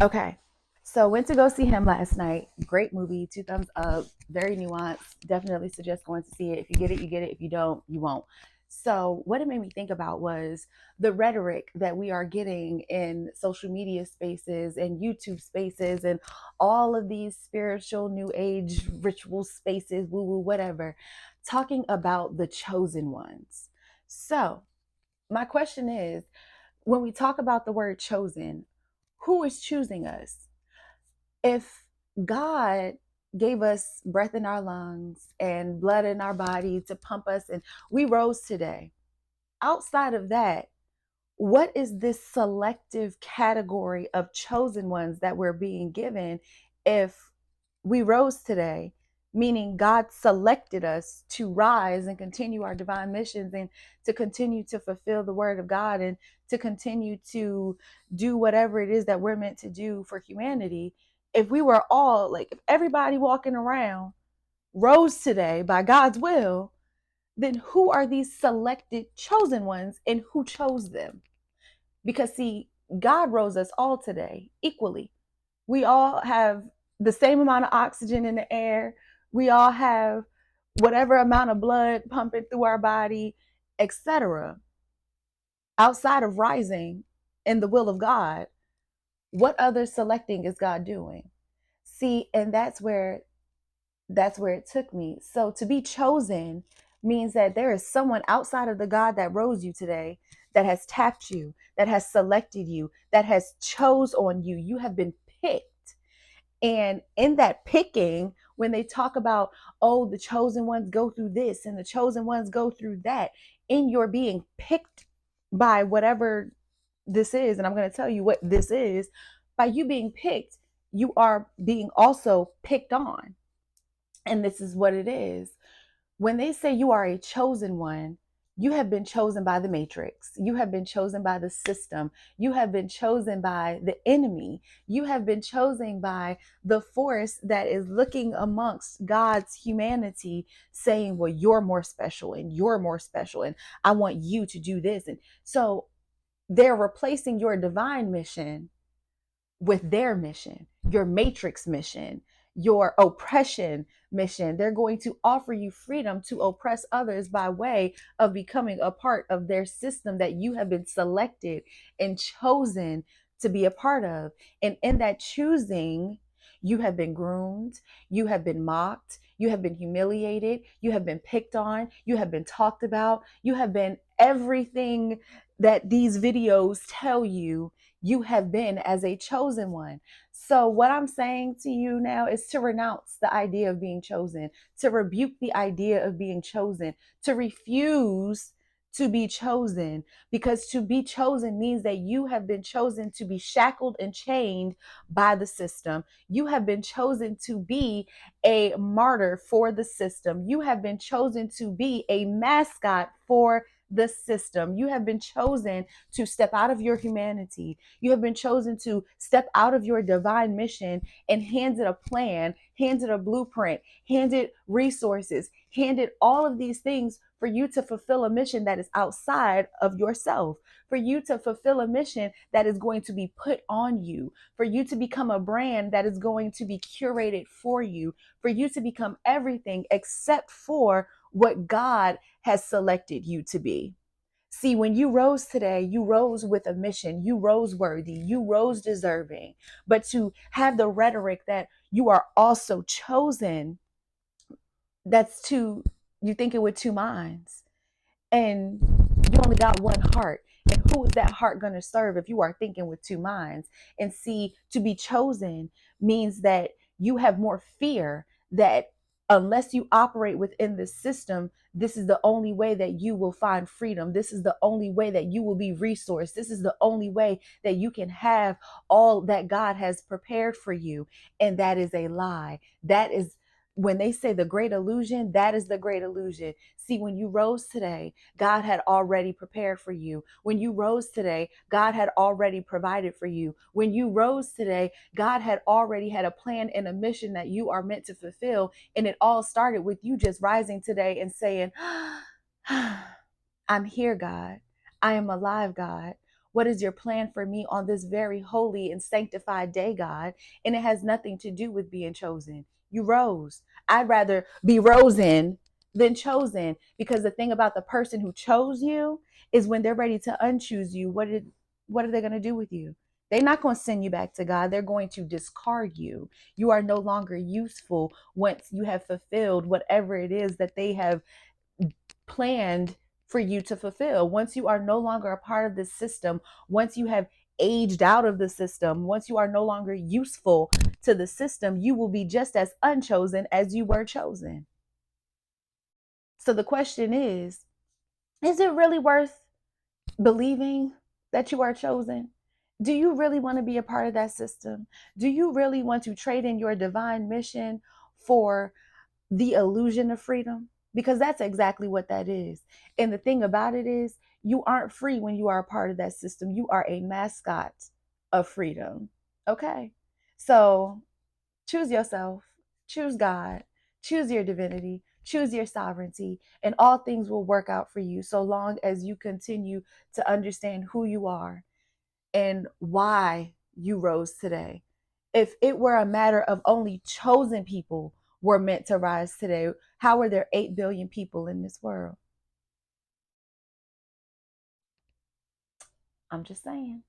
Okay. So went to go see him last night. Great movie, 2 thumbs up, very nuanced. Definitely suggest going to see it. If you get it, you get it. If you don't, you won't. So what it made me think about was the rhetoric that we are getting in social media spaces and YouTube spaces and all of these spiritual new age ritual spaces, woo woo, whatever, talking about the chosen ones. So my question is, when we talk about the word chosen, who is choosing us? If God gave us breath in our lungs and blood in our body to pump us and we rose today, outside of that, what is this selective category of chosen ones that we're being given if we rose today? Meaning God selected us to rise and continue our divine missions and to continue to fulfill the word of God and to continue to do whatever it is that we're meant to do for humanity. If we were all like, if everybody walking around rose today by God's will, then who are these selected chosen ones and who chose them? Because see, God rose us all today equally. We all have the same amount of oxygen in the air. We all have whatever amount of blood pumping through our body, etc. Outside of rising in the will of God, what other selecting is God doing? See, and that's where it took me. So to be chosen means that there is someone outside of the God that rose you today that has tapped you, that has selected you, that has chose on you. You have been picked. And in that picking, when they talk about, oh, the chosen ones go through this and the chosen ones go through that, in your being picked by whatever this is, and I'm going to tell you what this is, by you being picked, you are being also picked on. And this is what it is. When they say you are a chosen one, you have been chosen by the matrix. You have been chosen by the system. You have been chosen by the enemy. You have been chosen by the force that is looking amongst God's humanity, saying, well, you're more special and you're more special. And I want you to do this. And so they're replacing your divine mission with their mission, your matrix mission, your oppression mission. They're going to offer you freedom to oppress others by way of becoming a part of their system that you have been selected and chosen to be a part of. And in that choosing, you have been groomed, you have been mocked, you have been humiliated, you have been picked on, you have been talked about, you have been everything that these videos tell you you have been as a chosen one. So, what I'm saying to you now is to renounce the idea of being chosen, to rebuke the idea of being chosen, to refuse to be chosen, because to be chosen means that you have been chosen to be shackled and chained by the system. You have been chosen to be a martyr for the system. You have been chosen to be a mascot for the system. You have been chosen to step out of your humanity. You have been chosen to step out of your divine mission and handed a plan, handed a blueprint, handed resources, handed all of these things for you to fulfill a mission that is outside of yourself, for you to fulfill a mission that is going to be put on you, for you to become a brand that is going to be curated for you, for you to become everything except for what God has selected you to be. See, when you rose today, you rose with a mission. You rose worthy. You rose deserving. But to have the rhetoric that you are also chosen, that's two, you think it with two minds. And you only got one heart. And who is that heart going to serve if you are thinking with two minds? And see, to be chosen means that you have more fear that unless you operate within the system, this is the only way that you will find freedom. This is the only way that you will be resourced. This is the only way that you can have all that God has prepared for you. And that is a lie. That is, when they say the great illusion, that is the great illusion. See, when you rose today, God had already prepared for you. When you rose today, God had already provided for you. When you rose today, God had already had a plan and a mission that you are meant to fulfill. And it all started with you just rising today and saying, I'm here, God. I am alive, God. What is your plan for me on this very holy and sanctified day, God? And it has nothing to do with being chosen. You rose. I'd rather be Rosen than chosen, because the thing about the person who chose you is when they're ready to unchoose you, what are they going to do with you? They're not going to send you back to God. They're going to discard you. You are no longer useful once you have fulfilled whatever it is that they have planned for you to fulfill. Once you are no longer a part of this system, once you have aged out of the system, once you are no longer useful to the system, you will be just as unchosen as you were chosen. So the question is it really worth believing that you are chosen? Do you really want to be a part of that system? Do you really want to trade in your divine mission for the illusion of freedom? Because that's exactly what that is. And the thing about it is, you aren't free when you are a part of that system. You are a mascot of freedom. Okay. So choose yourself, choose God, choose your divinity, choose your sovereignty, and all things will work out for you so long as you continue to understand who you are and why you rose today. If it were a matter of only chosen people were meant to rise today, how are there 8 billion people in this world? I'm just saying.